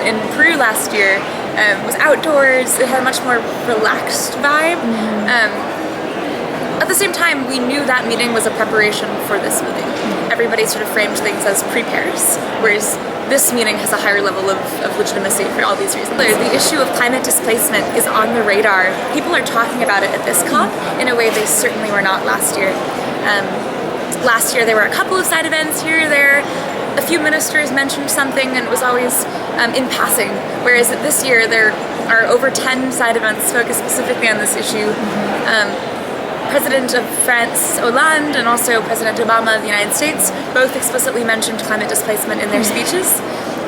in Peru last year was outdoors. It had a much more relaxed vibe. At the same time, we knew that meeting was a preparation for this meeting. Everybody sort of framed things as pre-Paris, whereas this meeting has a higher level of legitimacy for all these reasons. The issue of climate displacement is on the radar. People are talking about it at this COP in a way they certainly were not last year. Last year there were a couple of side events here or there. A few ministers mentioned something and it was always in passing, whereas this year there are over 10 side events focused specifically on this issue. President of France, Hollande, and also President Obama of the United States both explicitly mentioned climate displacement in their speeches.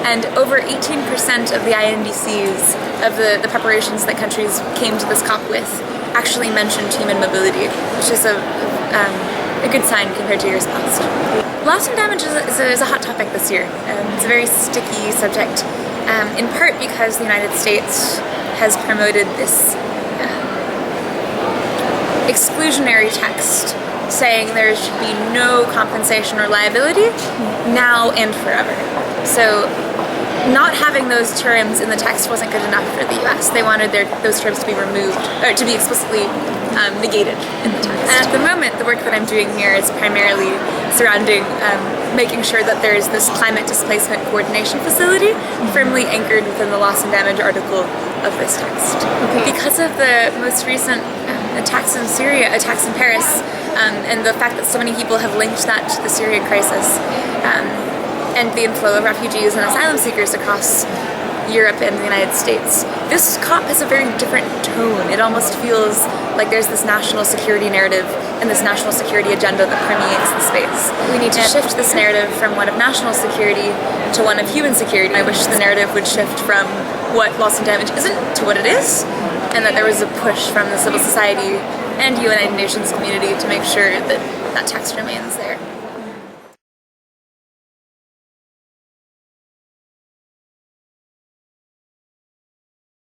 And over 18% of the INDCs, of the preparations that countries came to this COP with, actually mentioned human mobility, which is a good sign compared to years past. Loss and damage is a hot topic this year. It's a very sticky subject, in part because the United States has promoted this exclusionary text saying there should be no compensation or liability now and forever. So not having those terms in the text wasn't good enough for the US. They wanted those terms to be removed, or to be explicitly negated in the text. And at the moment, the work that I'm doing here is primarily surrounding making sure that there is this climate displacement coordination facility firmly anchored within the loss and damage article of this text. Okay. Because of the most recent attacks in Syria, attacks in Paris, and the fact that so many people have linked that to the Syrian crisis, and the inflow of refugees and asylum seekers across Europe and the United States. This COP has a very different tone. It almost feels like there's this national security narrative and this national security agenda that permeates the space. We need to shift this narrative from one of national security to one of human security. I wish the narrative would shift from what loss and damage isn't to what it is, and that there was a push from the civil society and United Nations community to make sure that that text remains there.